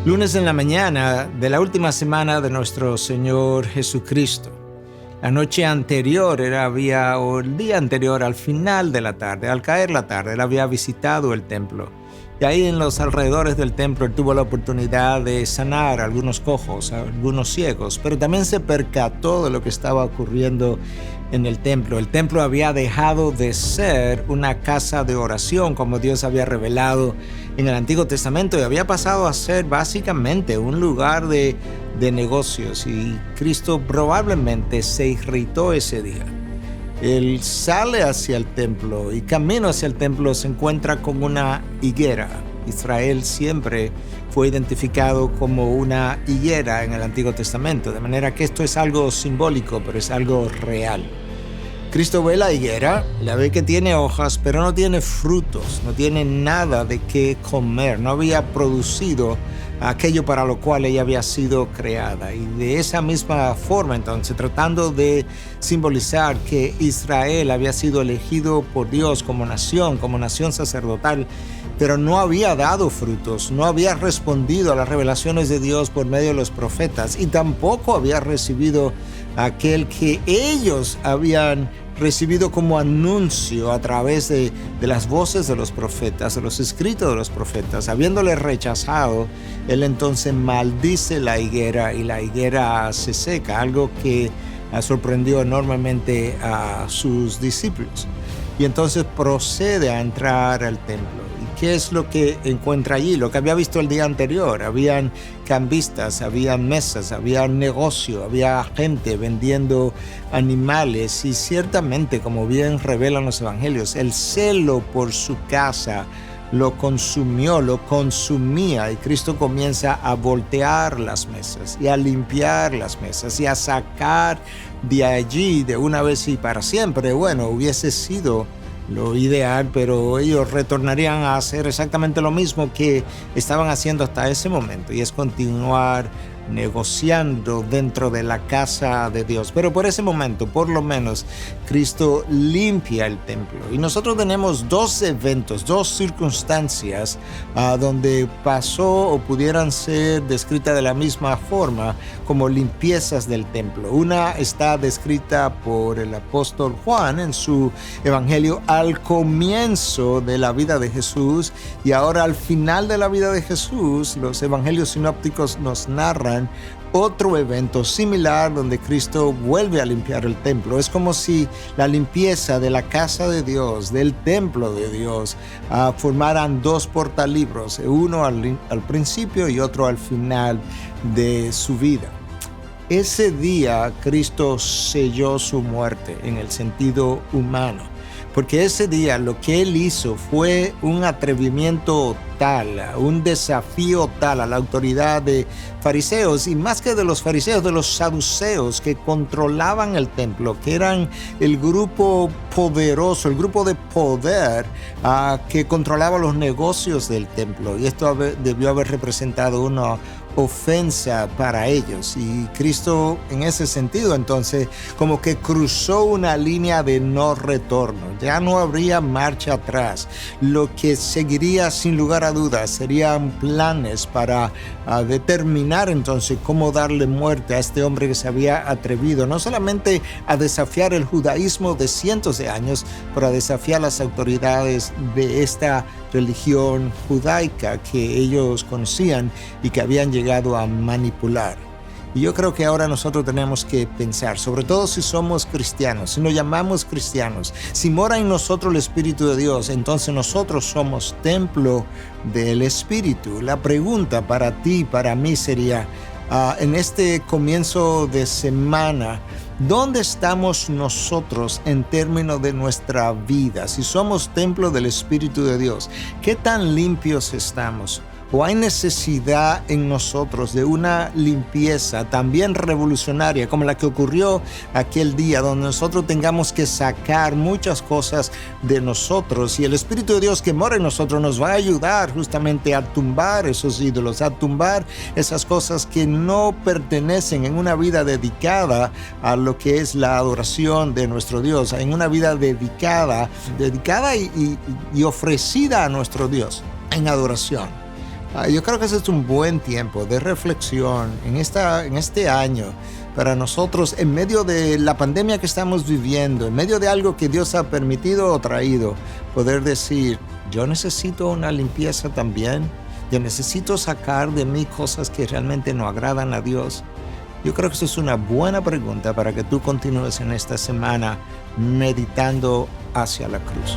Lunes en la mañana de la última semana de nuestro Señor Jesucristo. La noche anterior o el día anterior, al final de la tarde, al caer la tarde, él había visitado el templo. Y ahí en los alrededores del templo él tuvo la oportunidad de sanar a algunos cojos, a algunos ciegos, pero también se percató de lo que estaba ocurriendo en el templo. El templo había dejado de ser una casa de oración como Dios había revelado en el Antiguo Testamento y había pasado a ser básicamente un lugar de negocios, y Cristo probablemente se irritó ese día. Él sale hacia el templo y camino hacia el templo se encuentra con una higuera. Israel siempre fue identificado como una higuera en el Antiguo Testamento, de manera que esto es algo simbólico, pero es algo real. Cristo ve la higuera, la ve que tiene hojas, pero no tiene frutos, no tiene nada de qué comer, no había producido aquello para lo cual ella había sido creada. Y de esa misma forma, entonces, tratando de simbolizar que Israel había sido elegido por Dios como nación sacerdotal, pero no había dado frutos, no había respondido a las revelaciones de Dios por medio de los profetas, y tampoco había recibido aquel que ellos habían recibido como anuncio a través de las voces de los profetas, de los escritos de los profetas. Habiéndole rechazado, él entonces maldice la higuera y la higuera se seca, algo que sorprendió enormemente a sus discípulos. Y entonces procede a entrar al templo. ¿Y qué es lo que encuentra allí? Lo que había visto el día anterior. Habían cambistas, habían mesas, había negocio, había gente vendiendo animales, y ciertamente, como bien revelan los evangelios, el celo por su casa lo consumía, y Cristo comienza a voltear las mesas y a limpiar las mesas y a sacar de allí de una vez y para siempre. Bueno, hubiese sido lo ideal, pero ellos retornarían a hacer exactamente lo mismo que estaban haciendo hasta ese momento, y es continuar negociando dentro de la casa de Dios. Pero por ese momento, por lo menos, Cristo limpia el templo. Y nosotros tenemos dos eventos, dos circunstancias donde pasó o pudieran ser descritas de la misma forma como limpiezas del templo. Una está descrita por el apóstol Juan en su evangelio al comienzo de la vida de Jesús, y ahora al final de la vida de Jesús los evangelios sinópticos nos narran otro evento similar donde Cristo vuelve a limpiar el templo. Es como si la limpieza de la casa de Dios, del templo de Dios, formaran dos portalibros, uno al principio y otro al final de su vida. Ese día Cristo selló su muerte en el sentido humano, porque ese día lo que él hizo fue un atrevimiento tal, un desafío tal a la autoridad de fariseos, y más que de los fariseos, de los saduceos que controlaban el templo, que eran el grupo poderoso, el grupo de poder que controlaba los negocios del templo, y esto debió haber representado una ofensa para ellos. Y Cristo, en ese sentido, entonces como que cruzó una línea de no retorno. Ya no habría marcha atrás. Lo que seguiría sin lugar a dudas serían planes para determinar entonces cómo darle muerte a este hombre que se había atrevido no solamente a desafiar el judaísmo de cientos de años, pero a desafiar las autoridades de esta religión judaica que ellos conocían y que habían llegado a manipular. Y yo creo que ahora nosotros tenemos que pensar, sobre todo si somos cristianos, si nos llamamos cristianos, si mora en nosotros el Espíritu de Dios, entonces nosotros somos templo del Espíritu. La pregunta para ti y para mí sería, en este comienzo de semana, ¿dónde estamos nosotros en términos de nuestra vida? Si somos templo del Espíritu de Dios, ¿qué tan limpios estamos? ¿O hay necesidad en nosotros de una limpieza también revolucionaria como la que ocurrió aquel día, donde nosotros tengamos que sacar muchas cosas de nosotros, y el Espíritu de Dios que mora en nosotros nos va a ayudar justamente a tumbar esos ídolos, a tumbar esas cosas que no pertenecen en una vida dedicada a lo que es la adoración de nuestro Dios, en una vida dedicada y ofrecida a nuestro Dios en adoración? Yo creo que ese es un buen tiempo de reflexión en este año para nosotros, en medio de la pandemia que estamos viviendo, en medio de algo que Dios ha permitido o traído, poder decir, yo necesito una limpieza también, yo necesito sacar de mí cosas que realmente no agradan a Dios. Yo creo que eso es una buena pregunta para que tú continúes en esta semana meditando hacia la cruz.